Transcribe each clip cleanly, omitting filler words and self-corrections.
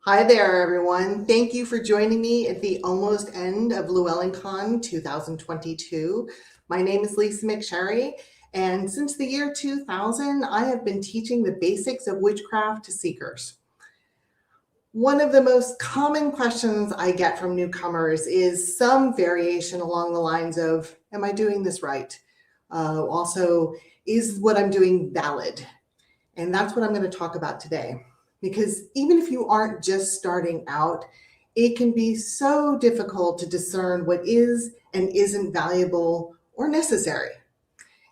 Hi there, everyone. Thank you for joining me at the almost end of LlewellynCon 2022. My name is Lisa McSherry, and since the year 2000, I have been teaching the basics of witchcraft to seekers. One of the most common questions I get from newcomers is some variation along the lines of, am I doing this right? Also, is what I'm doing valid? And that's what I'm going to talk about today. Because even if you aren't just starting out, it can be so difficult to discern what is and isn't valuable or necessary.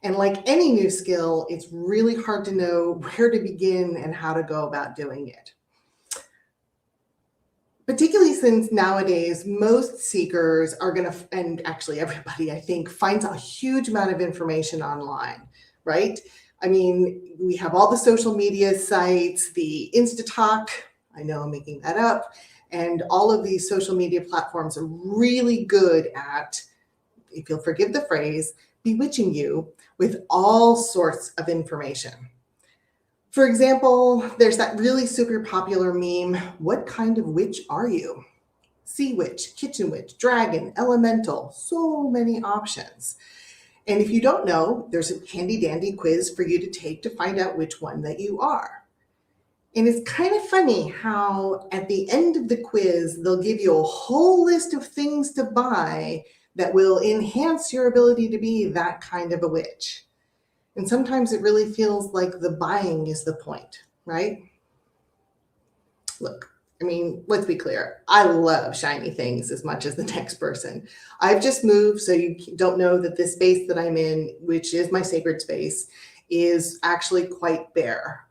And like any new skill, it's really hard to know where to begin and how to go about doing it. Particularly since nowadays, most seekers are going to, and actually everybody, I think, finds a huge amount of information online, right? I mean, we have all the social media sites, the InstaTalk, I know I'm making that up, and all of these social media platforms are really good at, if you'll forgive the phrase, bewitching you with all sorts of information. For example, there's that really super popular meme, what kind of witch are you? Sea witch, kitchen witch, dragon, elemental, so many options. And if you don't know, there's a handy dandy quiz for you to take to find out which one that you are. And it's kind of funny how at the end of the quiz, they'll give you a whole list of things to buy that will enhance your ability to be that kind of a witch. And sometimes it really feels like the buying is the point, right? Look, I mean, let's be clear. I love shiny things as much as the next person. I've just moved, so you don't know that this space that I'm in, which is my sacred space, is actually quite bare.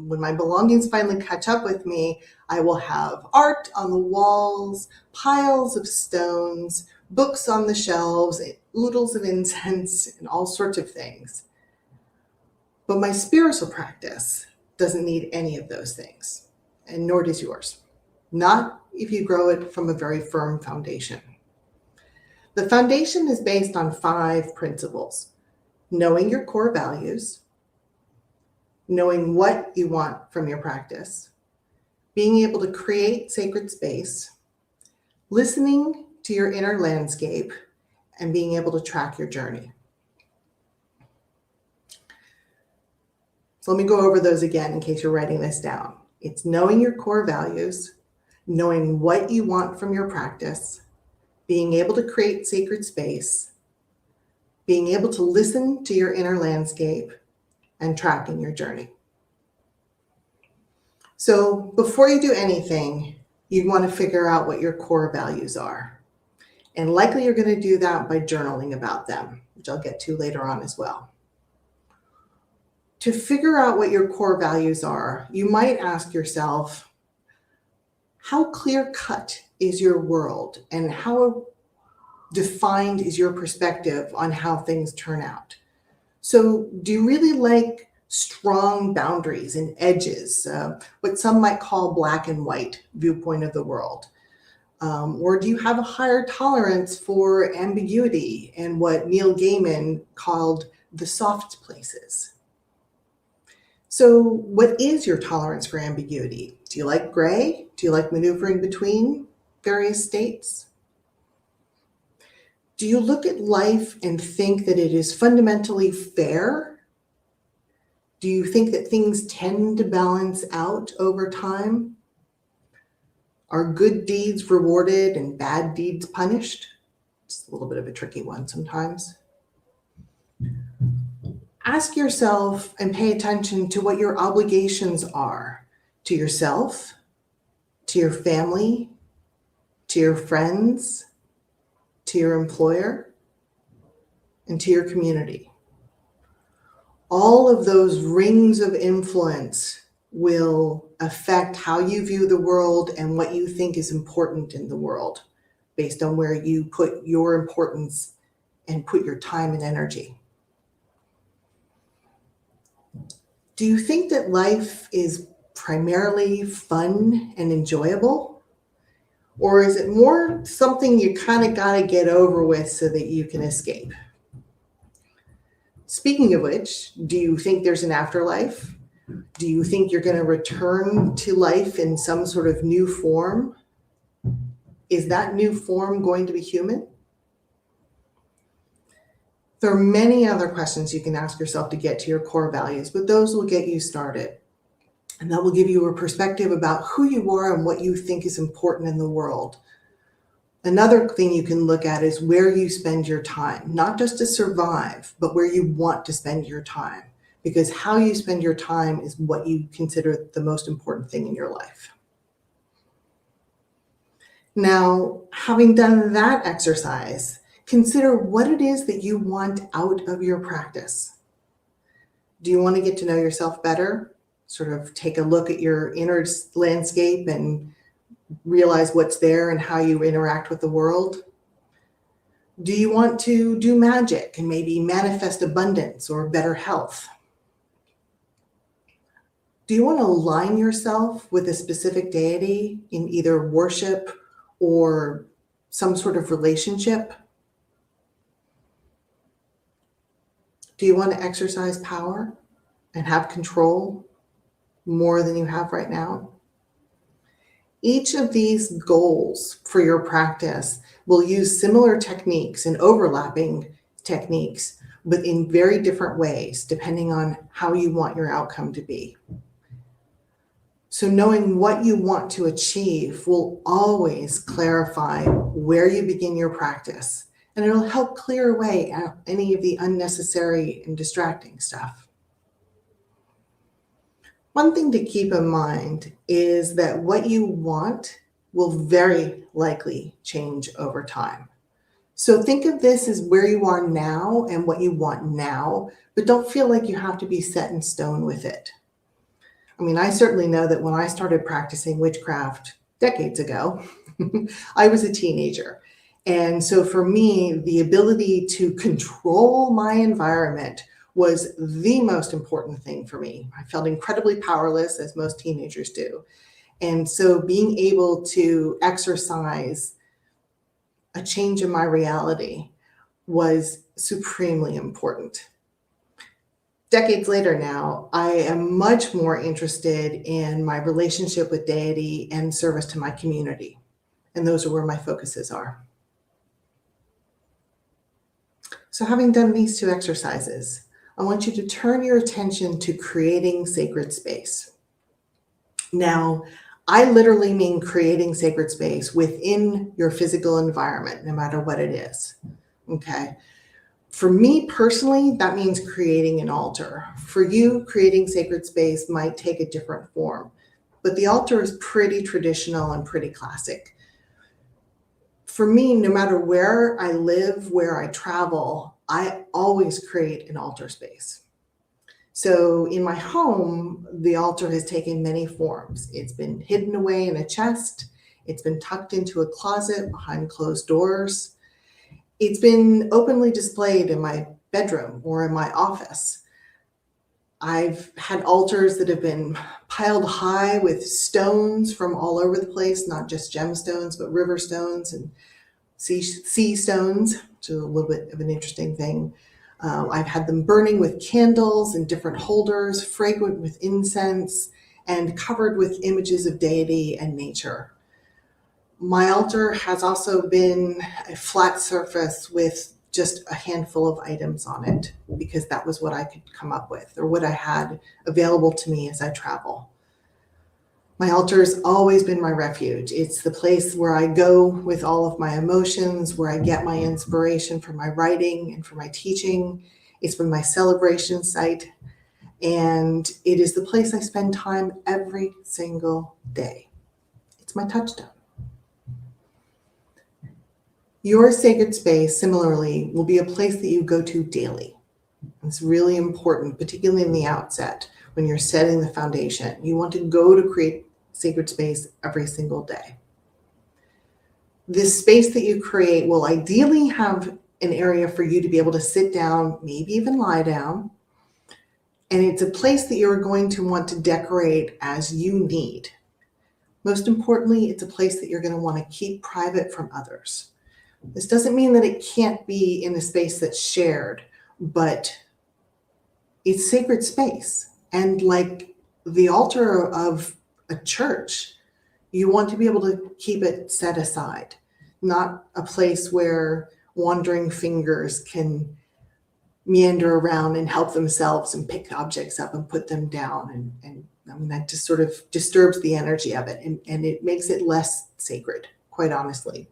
When my belongings finally catch up with me, I will have art on the walls, piles of stones, books on the shelves, oodles of incense, and all sorts of things. But my spiritual practice doesn't need any of those things, and nor does yours. Not if you grow it from a very firm foundation. The foundation is based on 5 principles: knowing your core values, knowing what you want from your practice, being able to create sacred space, listening to your inner landscape, and being able to track your journey. So let me go over those again in case you're writing this down. It's knowing your core values, knowing what you want from your practice, being able to create sacred space, being able to listen to your inner landscape, and tracking your journey. So before you do anything, you want to figure out what your core values are. And likely you're going to do that by journaling about them, which I'll get to later on as well. To figure out what your core values are, you might ask yourself, how clear-cut is your world and how defined is your perspective on how things turn out? So do you really like strong boundaries and edges, what some might call black and white viewpoint of the world? Or do you have a higher tolerance for ambiguity and what Neil Gaiman called the soft places? So what is your tolerance for ambiguity? Do you like gray? Do you like maneuvering between various states? Do you look at life and think that it is fundamentally fair? Do you think that things tend to balance out over time? Are good deeds rewarded and bad deeds punished? It's a little bit of a tricky one sometimes. Ask yourself and pay attention to what your obligations are to yourself, to your family, to your friends, to your employer, and to your community. All of those rings of influence will affect how you view the world and what you think is important in the world, based on where you put your importance and put your time and energy. Do you think that life is primarily fun and enjoyable? Or is it more something you kind of got to get over with so that you can escape? Speaking of which, do you think there's an afterlife? Do you think you're going to return to life in some sort of new form? Is that new form going to be human? There are many other questions you can ask yourself to get to your core values, but those will get you started. And that will give you a perspective about who you are and what you think is important in the world. Another thing you can look at is where you spend your time, not just to survive, but where you want to spend your time, because how you spend your time is what you consider the most important thing in your life. Now, having done that exercise, consider what it is that you want out of your practice. Do you want to get to know yourself better? Sort of take a look at your inner landscape and realize what's there and how you interact with the world? Do you want to do magic and maybe manifest abundance or better health? Do you want to align yourself with a specific deity in either worship or some sort of relationship? Do you want to exercise power and have control more than you have right now? Each of these goals for your practice will use similar techniques and overlapping techniques, but in very different ways, depending on how you want your outcome to be. So knowing what you want to achieve will always clarify where you begin your practice, and it'll help clear away any of the unnecessary and distracting stuff. One thing to keep in mind is that what you want will very likely change over time. So think of this as where you are now and what you want now, but don't feel like you have to be set in stone with it. I mean, I certainly know that when I started practicing witchcraft decades ago, I was a teenager. And so for me, the ability to control my environment was the most important thing for me. I felt incredibly powerless, as most teenagers do. And so being able to exercise a change in my reality was supremely important. Decades later now, I am much more interested in my relationship with deity and service to my community. And those are where my focuses are. So having done these two exercises, I want you to turn your attention to creating sacred space. Now, I literally mean creating sacred space within your physical environment, no matter what it is, okay? For me personally, that means creating an altar. For you, creating sacred space might take a different form, but the altar is pretty traditional and pretty classic. For me, no matter where I live, where I travel, I always create an altar space. So in my home, the altar has taken many forms. It's been hidden away in a chest. It's been tucked into a closet behind closed doors. It's been openly displayed in my bedroom or in my office. I've had altars that have been piled high with stones from all over the place, not just gemstones, but river stones and sea stones, which is a little bit of an interesting thing. I've had them burning with candles in different holders, fragrant with incense, and covered with images of deity and nature. My altar has also been a flat surface with just a handful of items on it, because that was what I could come up with or what I had available to me as I travel. My altar has always been my refuge. It's the place where I go with all of my emotions, where I get my inspiration for my writing and for my teaching. It's been my celebration site, and it is the place I spend time every single day. It's my touchstone. Your sacred space, similarly, will be a place that you go to daily. It's really important, particularly in the outset, when you're setting the foundation. You want to go to create sacred space every single day. This space that you create will ideally have an area for you to be able to sit down, maybe even lie down. And it's a place that you're going to want to decorate as you need. Most importantly, it's a place that you're going to want to keep private from others. This doesn't mean that it can't be in a space that's shared, but it's sacred space. And like the altar of a church, you want to be able to keep it set aside, not a place where wandering fingers can meander around and help themselves and pick objects up and put them down. And I mean, that just sort of disturbs the energy of it, and it makes it less sacred, quite honestly.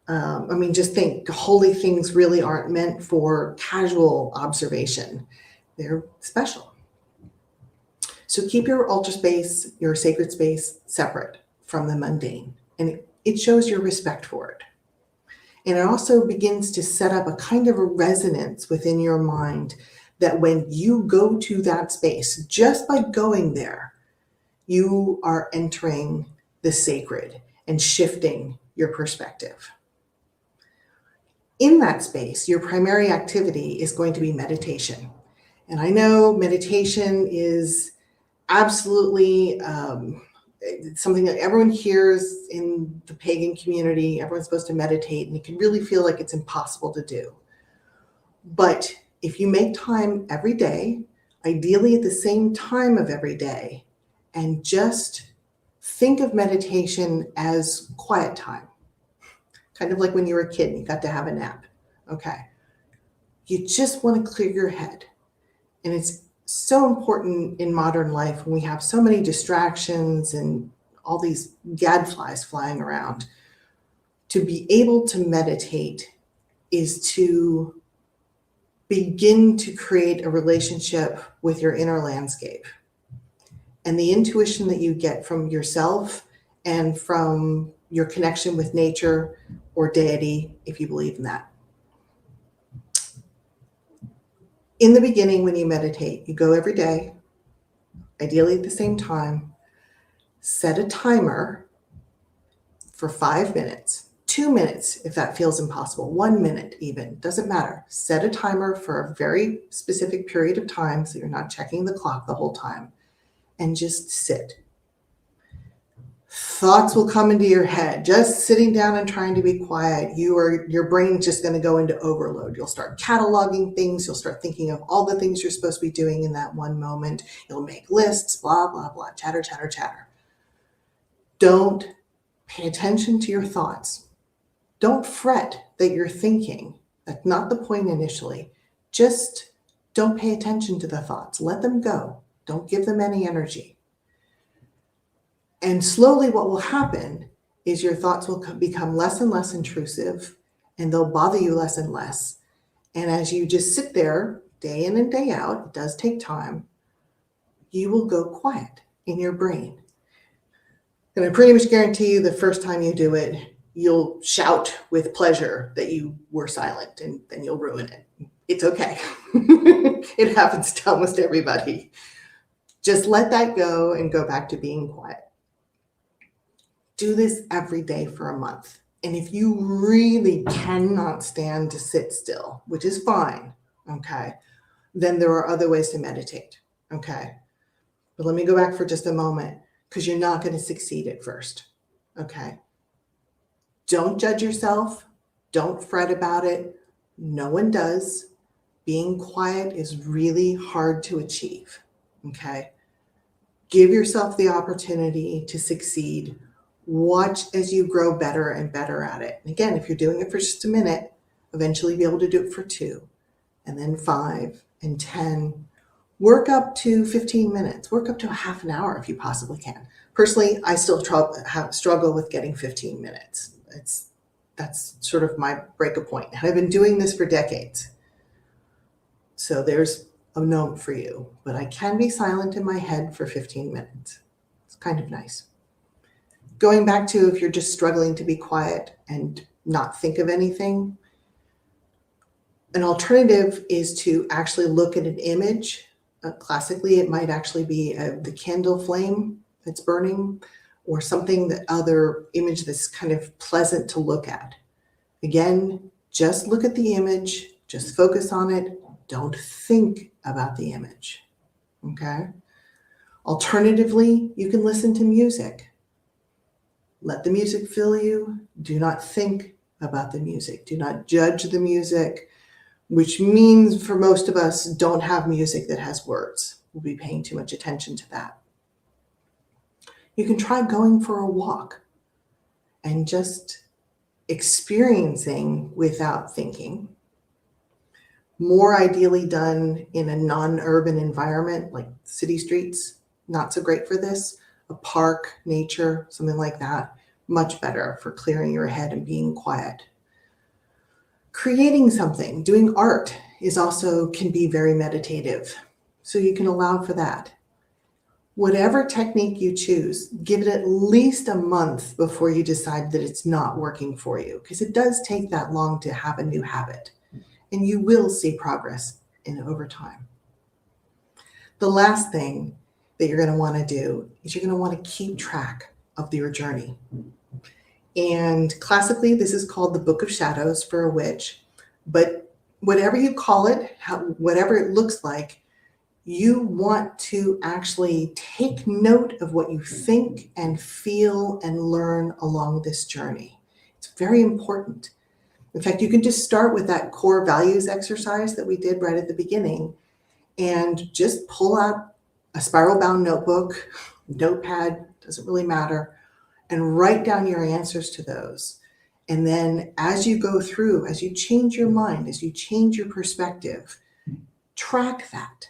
I mean, just think, holy things really aren't meant for casual observation. They're special. So keep your altar space, your sacred space, separate from the mundane, and it shows your respect for it. And it also begins to set up a kind of a resonance within your mind that when you go to that space, just by going there, you are entering the sacred and shifting your perspective. In that space, your primary activity is going to be meditation. And I know meditation is absolutely something that everyone hears in the pagan community. Everyone's supposed to meditate, and it can really feel like it's impossible to do. But if you make time every day, ideally at the same time of every day, and just think of meditation as quiet time, kind of like when you were a kid and you got to have a nap. Okay. You just want to clear your head. And it's so important in modern life when we have so many distractions and all these gadflies flying around. To be able to meditate is to begin to create a relationship with your inner landscape and the intuition that you get from yourself and from your connection with nature or deity, if you believe in that. In the beginning, when you meditate, you go every day, ideally at the same time, set a timer for 5 minutes, 2 minutes if that feels impossible, 1 minute even, doesn't matter. Set a timer for a very specific period of time so you're not checking the clock the whole time, and just sit. Thoughts will come into your head. Just sitting down and trying to be quiet, your brain's just going to go into overload. You'll start cataloging things. You'll start thinking of all the things you're supposed to be doing in that one moment. You'll make lists, blah, blah, blah, chatter, chatter, chatter. Don't pay attention to your thoughts. Don't fret that you're thinking. That's not the point initially. Just don't pay attention to the thoughts. Let them go. Don't give them any energy. And slowly what will happen is your thoughts will become less and less intrusive, and they'll bother you less and less. And as you just sit there day in and day out, it does take time, you will go quiet in your brain. And I pretty much guarantee you the first time you do it, you'll shout with pleasure that you were silent, and then you'll ruin it. It's okay. It happens to almost everybody. Just let that go and go back to being quiet. Do this every day for a month. And if you really cannot stand to sit still, which is fine, okay, then there are other ways to meditate, okay? But let me go back for just a moment, because you're not going to succeed at first, okay? Don't judge yourself. Don't fret about it. No one does. Being quiet is really hard to achieve, okay? Give yourself the opportunity to succeed. Watch as you grow better and better at it. And again, if you're doing it for just a minute, eventually you'll be able to do it for 2, and then 5 and 10. Work up to 15 minutes. Work up to a half an hour if you possibly can. Personally, I still struggle with getting 15 minutes. That's sort of my break-a point. And I've been doing this for decades. So there's a note for you. But I can be silent in my head for 15 minutes. It's kind of nice. Going back to if you're just struggling to be quiet and not think of anything, an alternative is to actually look at an image. Classically, it might actually be the candle flame that's burning, or something, that other image that's kind of pleasant to look at. Again, just look at the image, just focus on it. Don't think about the image, okay? Alternatively, you can listen to music. Let the music fill you. Do not think about the music. Do not judge the music, which means for most of us, don't have music that has words. will be paying too much attention to that. You can try going for a walk and just experiencing without thinking. More ideally done in a non-urban environment like city streets, not so great for this. A park, nature, something like that, much better for clearing your head and being quiet. Creating something, doing art can be very meditative, so you can allow for that. Whatever technique you choose, give it at least a month before you decide that it's not working for you, because it does take that long to have a new habit, and you will see progress over time. The last thing that you're going to want to do is you're going to want to keep track of your journey. And classically, this is called the Book of Shadows for a witch, but whatever you call it, whatever it looks like, you want to actually take note of what you think and feel and learn along this journey. It's very important. In fact, you can just start with that core values exercise that we did right at the beginning and just pull out a spiral bound notebook, notepad, doesn't really matter, and write down your answers to those. And then as you go through, as you change your mind, as you change your perspective, track that.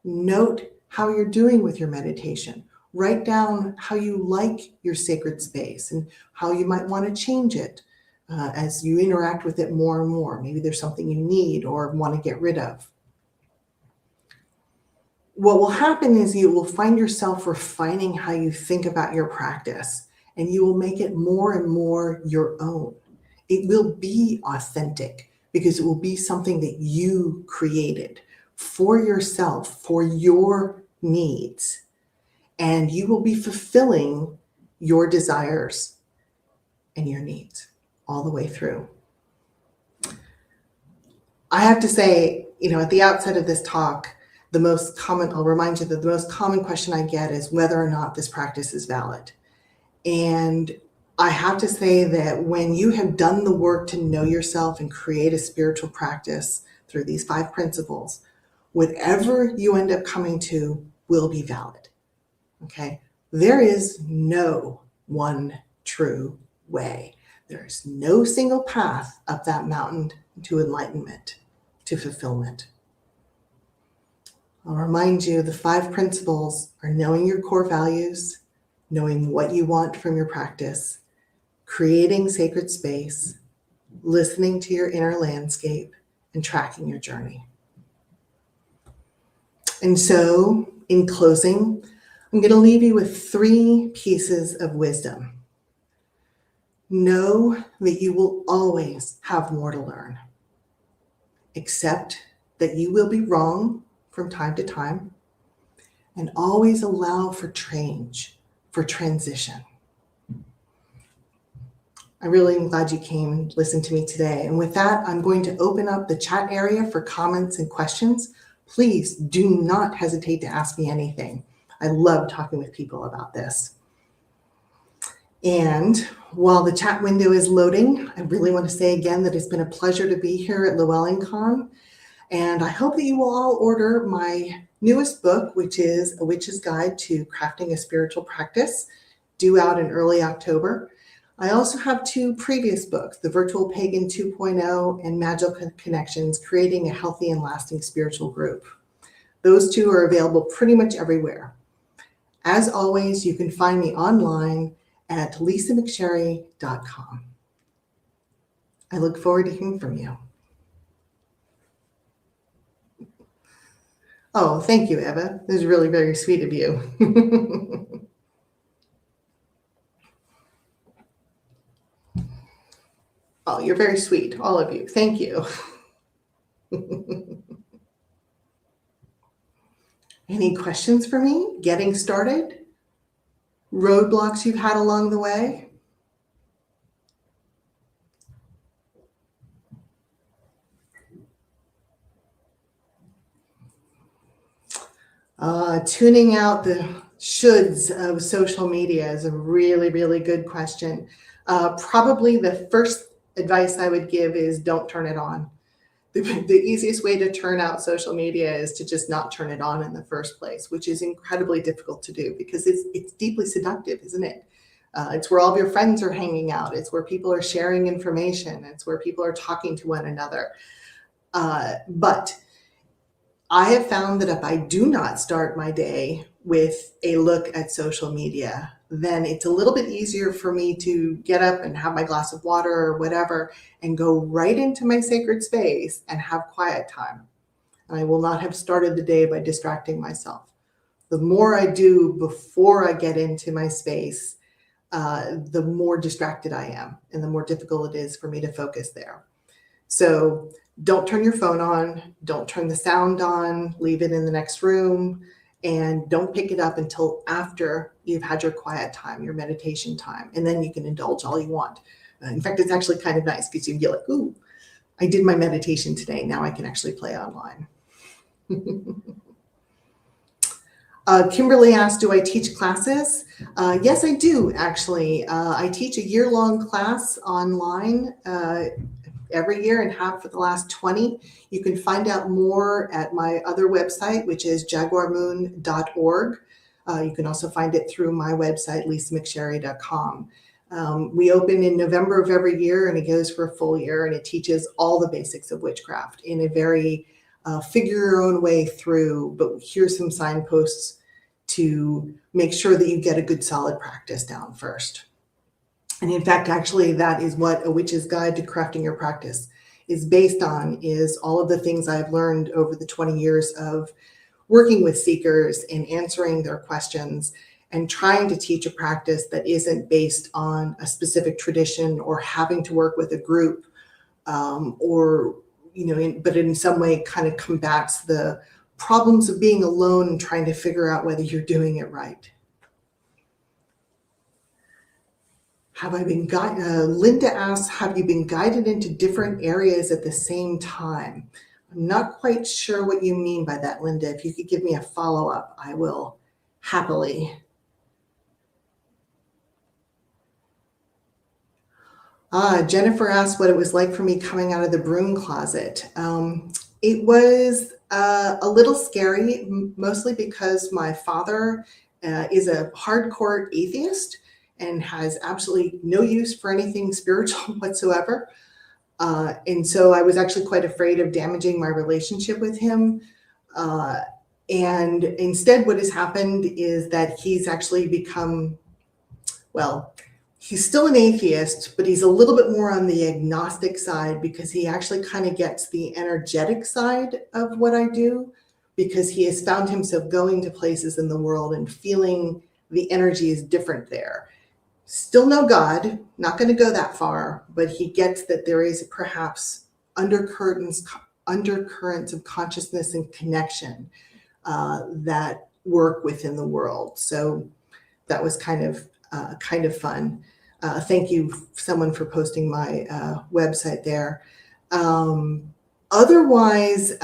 Note how you're doing with your meditation. Write down how you like your sacred space and how you might want to change it as you interact with it more and more. Maybe there's something you need or want to get rid of. What will happen is you will find yourself refining how you think about your practice, and you will make it more and more your own. It will be authentic because it will be something that you created for yourself, for your needs, and you will be fulfilling your desires and your needs all the way through. I have to say, at the outset of this talk, I'll remind you that the most common question I get is whether or not this practice is valid. And I have to say that when you have done the work to know yourself and create a spiritual practice through these 5 principles, whatever you end up coming to will be valid. Okay? There is no one true way. There is no single path up that mountain to enlightenment, to fulfillment. I'll remind you, the 5 principles are knowing your core values, knowing what you want from your practice, creating sacred space, listening to your inner landscape, and tracking your journey. And so, in closing, I'm going to leave you with 3 pieces of wisdom. Know that you will always have more to learn. Accept that you will be wrong from time to time, and always allow for change, for transition. I really am glad you came and listened to me today. And with that, I'm going to open up the chat area for comments and questions. Please do not hesitate to ask me anything. I love talking with people about this. And while the chat window is loading, I really want to say again that it's been a pleasure to be here at LlewellynCon. And I hope that you will all order my newest book, which is A Witch's Guide to Crafting a Spiritual Practice, due out in early October. I also have 2 previous books, The Virtual Pagan 2.0 and Magical Connections, Creating a Healthy and Lasting Spiritual Group. Those 2 are available pretty much everywhere. As always, you can find me online at LisaMcSherry.com. I look forward to hearing from you. Oh, thank you, Eva. This is really very sweet of you. Oh, you're very sweet, all of you. Thank you. Any questions for me? Getting started? Roadblocks you've had along the way? Tuning out the shoulds of social media is a really, really good question. Probably the first advice I would give is don't turn it on. the easiest way to turn out social media is to just not turn it on in the first place, which is incredibly difficult to do because it's deeply seductive, isn't it? It's where all of your friends are hanging out. It's where people are sharing information. It's where people are talking to one another. But I have found that if I do not start my day with a look at social media, then it's a little bit easier for me to get up and have my glass of water or whatever and go right into my sacred space and have quiet time. And I will not have started the day by distracting myself. The more I do before I get into my space, the more distracted I am and the more difficult it is for me to focus there. So don't turn your phone on, don't turn the sound on, leave it in the next room, and don't pick it up until after you've had your quiet time, your meditation time, and then you can indulge all you want. In fact, it's actually kind of nice because you can be like, ooh, I did my meditation today. Now I can actually play online. Kimberly asked, do I teach classes? Yes, I do, actually. I teach a year-long class online every year and have for the last 20. You can find out more at my other website, which is jaguarmoon.org. You can also find it through my website, lisamcsherry.com. We open in November of every year, and it goes for a full year, and it teaches all the basics of witchcraft in a very figure your own way through, but here's some signposts to make sure that you get a good solid practice down first. And in fact, actually, that is what A Witch's Guide to Crafting Your Practice is based on, is all of the things I've learned over the 20 years of working with seekers and answering their questions and trying to teach a practice that isn't based on a specific tradition or having to work with a group or but in some way kind of combats the problems of being alone and trying to figure out whether you're doing it right. Have I been guided? Linda asks, have you been guided into different areas at the same time? I'm not quite sure what you mean by that, Linda. If you could give me a follow-up, I will happily. Jennifer asked what it was like for me coming out of the broom closet. It was a little scary, mostly because my father is a hardcore atheist and has absolutely no use for anything spiritual whatsoever. And so I was actually quite afraid of damaging my relationship with him. And instead, what has happened is that he's actually become, well, he's still an atheist, but he's a little bit more on the agnostic side because he actually kind of gets the energetic side of what I do, because he has found himself going to places in the world and feeling the energy is different there. Still no God, not going to go that far, but he gets that there is perhaps undercurrents of consciousness and connection that work within the world. So that was kind of fun. Thank you, someone, for posting my website there. Otherwise,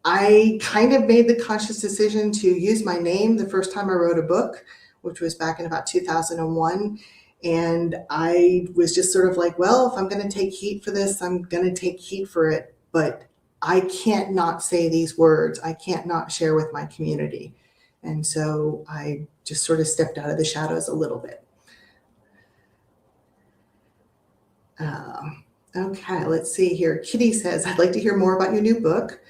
I kind of made the conscious decision to use my name the first time I wrote a book, which was back in about 2001. And I was just sort of like, well, if I'm going to take heat for this, I'm going to take heat for it. But I can't not say these words. I can't not share with my community. And so I just sort of stepped out of the shadows a little bit. Okay, let's see here. Kitty says, I'd like to hear more about your new book.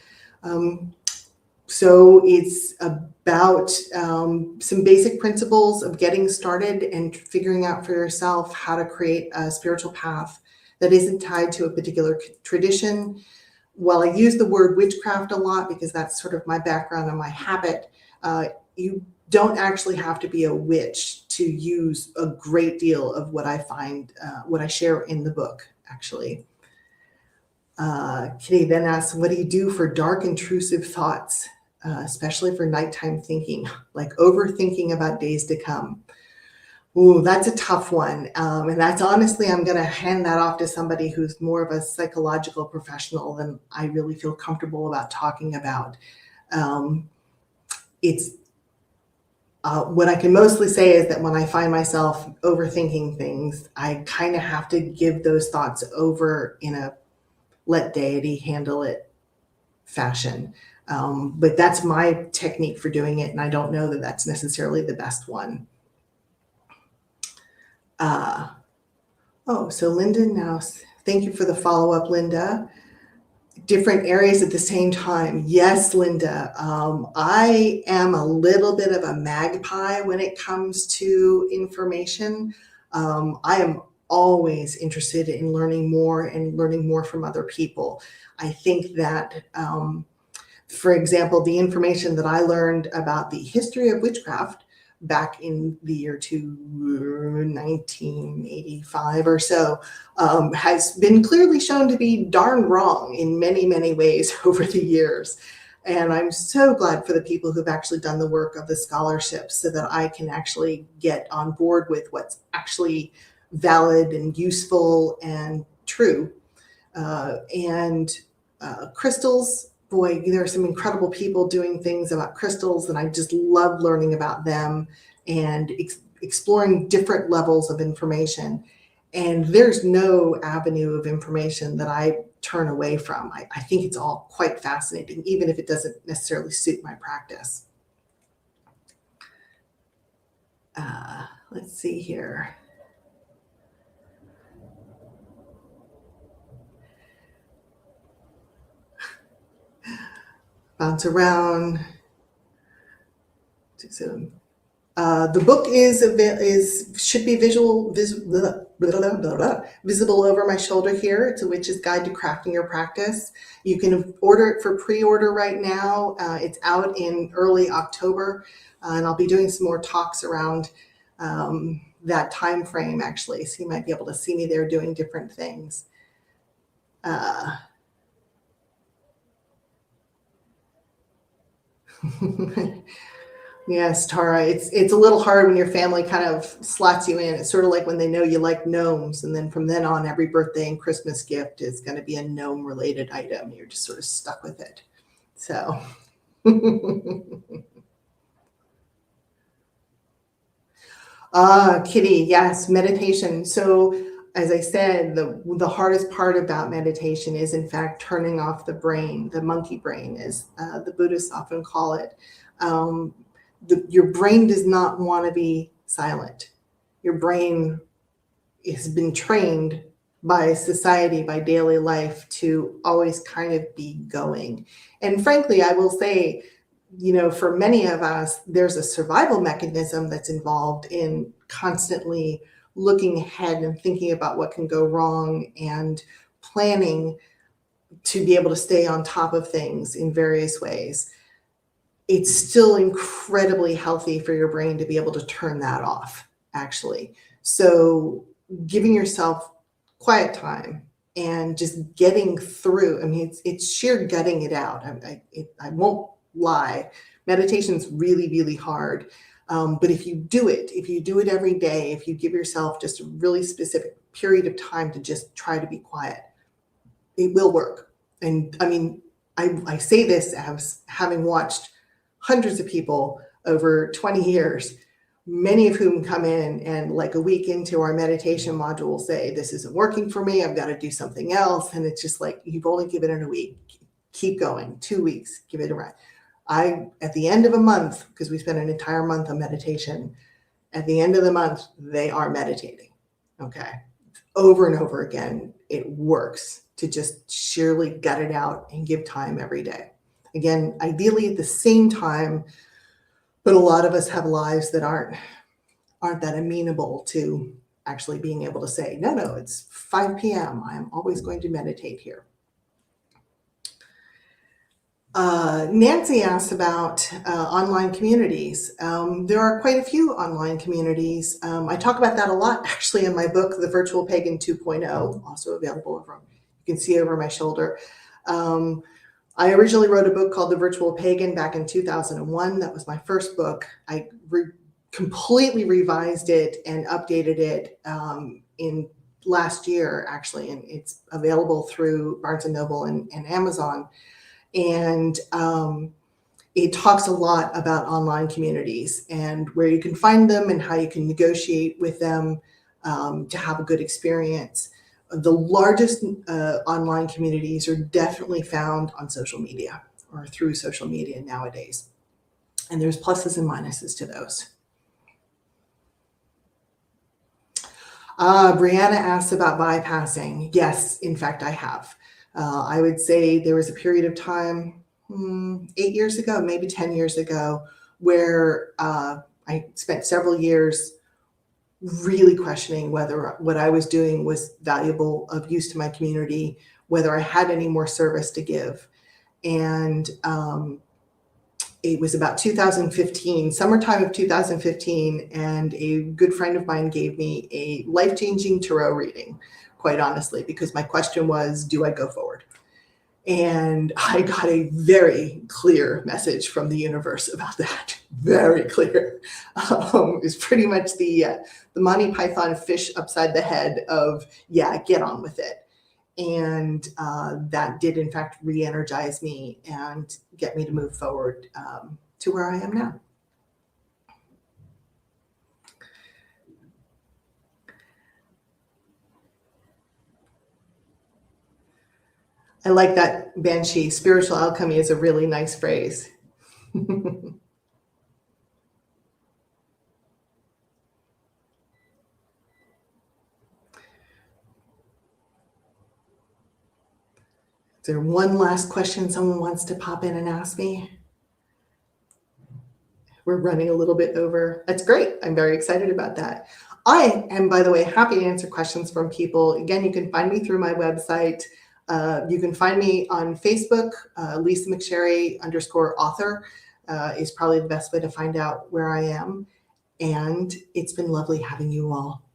So it's about some basic principles of getting started and figuring out for yourself how to create a spiritual path that isn't tied to a particular tradition. While I use the word witchcraft a lot because that's sort of my background and my habit, you don't actually have to be a witch to use a great deal of what I find, what I share in the book, actually. Kitty then asks, what do you do for dark, intrusive thoughts, especially for nighttime thinking, like overthinking about days to come? Ooh, that's a tough one. And that's honestly, I'm going to hand that off to somebody who's more of a psychological professional than I really feel comfortable about talking about. What I can mostly say is that when I find myself overthinking things, I kind of have to give those thoughts over in a let deity handle it fashion. But that's my technique for doing it, and I don't know that that's necessarily the best one. So Linda now, thank you for the follow-up, Linda. Different areas at the same time. Yes, Linda. I am a little bit of a magpie when it comes to information. I am always interested in learning more and learning more from other people. I think that, for example, the information that I learned about the history of witchcraft back in the year 1985 or so, has been clearly shown to be darn wrong in many, many ways over the years. And I'm so glad for the people who've actually done the work of the scholarship so that I can actually get on board with what's actually valid and useful and true. Crystals, boy, there are some incredible people doing things about crystals, and I just love learning about them and exploring different levels of information. And there's no avenue of information that I turn away from. I think it's all quite fascinating, even if it doesn't necessarily suit my practice. Let's see here. Bounce around. The book should be visible over my shoulder here. It's A Witch's Guide to Crafting Your Practice. You can order it for pre-order right now. It's out in early October, and I'll be doing some more talks around that time frame, actually. So you might be able to see me there doing different things. Yes, Tara, it's a little hard when your family kind of slots you in. It's sort of like when they know you like gnomes, and then from then on, every birthday and Christmas gift is going to be a gnome related item. You're just sort of stuck with it. So Kitty, yes, meditation. So as I said, the hardest part about meditation is in fact turning off the brain, the monkey brain, as the Buddhists often call it. Your brain does not want to be silent. Your brain has been trained by society, by daily life, to always kind of be going. And frankly, I will say, for many of us, there's a survival mechanism that's involved in constantly looking ahead and thinking about what can go wrong and planning to be able to stay on top of things in various ways. It's still incredibly healthy for your brain to be able to turn that off, actually. So giving yourself quiet time and just getting through, it's sheer gutting it out. I won't lie. Meditation's really, really hard. But if you do it every day, if you give yourself just a really specific period of time to just try to be quiet, it will work. And I say this as having watched hundreds of people over 20 years, many of whom come in and like a week into our meditation module say, this isn't working for me, I've got to do something else. And it's just like, you've only given it a week, keep going, 2 weeks, give it a rest. At the end of a month, because we spent an entire month on meditation, at the end of the month, they are meditating, okay? Over and over again, it works to just sheerly gut it out and give time every day. Again, ideally at the same time, but a lot of us have lives that aren't that amenable to actually being able to say, no, it's 5 p.m. I'm always going to meditate here. Nancy asked about online communities. There are quite a few online communities. I talk about that a lot actually in my book, The Virtual Pagan 2.0, also available over, you can see over my shoulder. I originally wrote a book called The Virtual Pagan back in 2001. That was my first book. I completely revised it and updated it in last year, actually, and it's available through Barnes & Noble and Amazon. And it talks a lot about online communities and where you can find them and how you can negotiate with them to have a good experience. The largest online communities are definitely found on social media or through social media nowadays. And there's pluses and minuses to those. Brianna asked about bypassing. Yes, in fact, I have. I would say there was a period of time, 8 years ago, maybe 10 years ago, where I spent several years really questioning whether what I was doing was valuable, of use to my community, whether I had any more service to give. And it was about 2015, summertime of 2015, and a good friend of mine gave me a life-changing tarot reading, quite honestly, because my question was, do I go forward? And I got a very clear message from the universe about that. Very clear. It's pretty much the Monty Python fish upside the head of, yeah, get on with it. And that did, in fact, re-energize me and get me to move forward to where I am now. I like that, Banshee. Spiritual alchemy is a really nice phrase. Is there one last question someone wants to pop in and ask me? We're running a little bit over. That's great. I'm very excited about that. I am, by the way, happy to answer questions from people. Again, you can find me through my website. You can find me on Facebook. Lisa McSherry _author is probably the best way to find out where I am. And it's been lovely having you all.